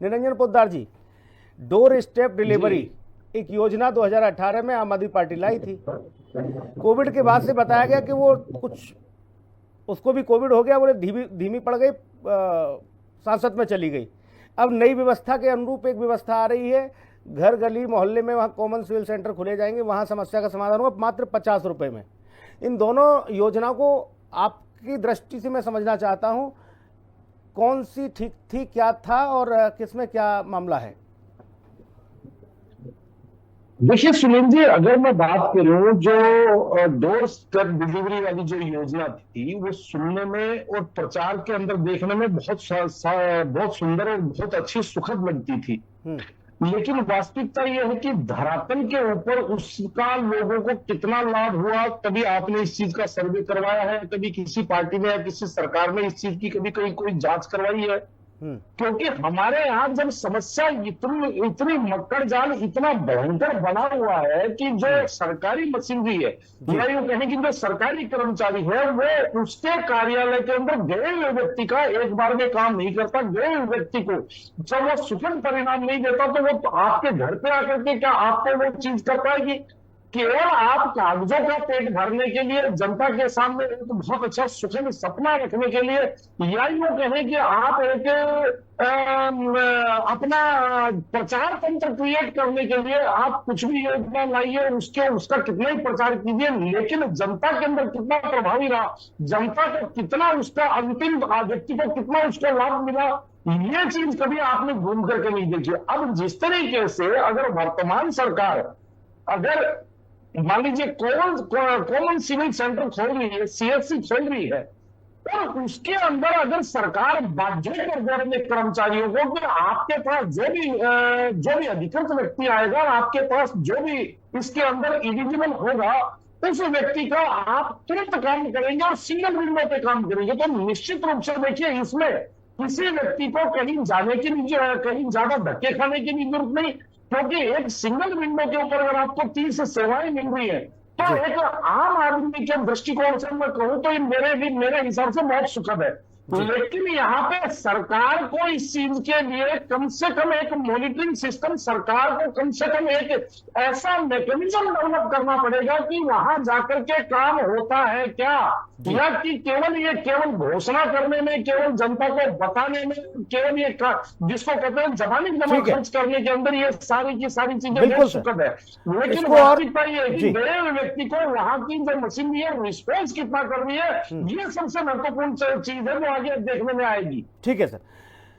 निरंजन पोद्दार जी, door step delivery एक योजना 2018 में आम आदमी पार्टी लाई थी। कोविड के बाद से बताया गया कि वो कुछ, उसको भी कोविड हो गया, बोले धीमी पड़ गई, सांसद में चली गई। अब नई व्यवस्था के अनुरूप एक व्यवस्था आ रही है, घर गली मोहल्ले में वहाँ कॉमन सिविल सेंटर खुले जाएंगे, वहाँ समस्या का समाधान होगा मात्र 50 रुपये में। इन दोनों योजनाओं को आपकी दृष्टि से मैं समझना चाहता हूँ, कौन सी ठीक थी, क्या था और किसमें क्या मामला है? देखिए सुनील जी, अगर मैं बात करूं, जो डोर स्टेप डिलीवरी वाली जो योजना थी, वो सुनने में और प्रचार के अंदर देखने में बहुत सुंदर और बहुत अच्छी, सुखद लगती थी। लेकिन वास्तविकता यह है कि धरातल के ऊपर उसका लोगों को कितना लाभ हुआ, कभी आपने इस चीज का सर्वे करवाया है? कभी किसी पार्टी ने या किसी सरकार ने इस चीज की कभी कोई जांच करवाई है? क्योंकि हमारे यहाँ जब समस्या इतनी मक्कड़ जाल, इतना भयंकर बना हुआ है कि जो सरकारी मशीनरी है या यूं कहें कि जो सरकारी कर्मचारी है, वो उसके कार्यालय के अंदर गए हुए व्यक्ति का एक बार में काम नहीं करता। गए हुए व्यक्ति को जब वो सुखद परिणाम नहीं देता, तो वो आपके घर पे आकर के क्या आपको वो चीज कर पाएगी? केवल आप कागजों का पेट भरने के लिए, जनता के सामने एक बहुत अच्छा सुखद सपना रखने के लिए, या यूं कहें कि आप एक अपना प्रचार तंत्र क्रिएट करने के लिए आप कुछ भी योजना लाइए, उसका कितना ही प्रचार कीजिए, लेकिन जनता के अंदर कितना प्रभावी रहा, जनता को कितना उसका अंतिम व्यक्ति को कितना उसका लाभ मिला, ये चीज कभी आपने घूम करके नहीं देखी। अब जिस तरीके से अगर वर्तमान सरकार अगर मान लीजिए कॉमन सिविल सेंटर खोल रही है, सीएससी खोल रही है, और उसके अंदर अगर सरकार बाध्य कर दे रही है कर्मचारियों को कि आपके पास जो भी अधिकृत व्यक्ति आएगा, आपके पास जो भी इसके अंदर एलिजिबल होगा, उस व्यक्ति का आप तुरंत काम करेंगे और सिंगल विंडो पे काम करेंगे, तो निश्चित रूप से देखिए इसमें किसी व्यक्ति को कहीं जाने की, कहीं ज्यादा धक्के खाने की भी जरूरत नहीं, क्योंकि एक सिंगल विंडो के ऊपर अगर आपको 30 सेवाएं मिल रही है, तो एक आम आदमी के दृष्टिकोण से मैं कहूं तो मेरे हिसाब से बहुत सुखद है। लेकिन यहाँ पे सरकार को इस चीज के लिए कम से कम एक मॉनिटरिंग सिस्टम, सरकार को कम से कम एक ऐसा मैकेनिज्म डेवलप करना पड़ेगा कि वहां जाकर के काम होता है क्या, या कि केवल घोषणा करने में, केवल जनता को बताने में, केवल ये जिसको कहते हैं जबानी जमा खर्च करने के अंदर ये सारी की सारी चीजें बहुत सुखद है। लेकिन वास्तविकता ये है कि गए हुए व्यक्ति को वहां की जो मशीनरी है, रिस्पॉन्स कितना कर रही है, ये सबसे महत्वपूर्ण चीज है, वो आगे देखने में आएगी। ठीक है सर।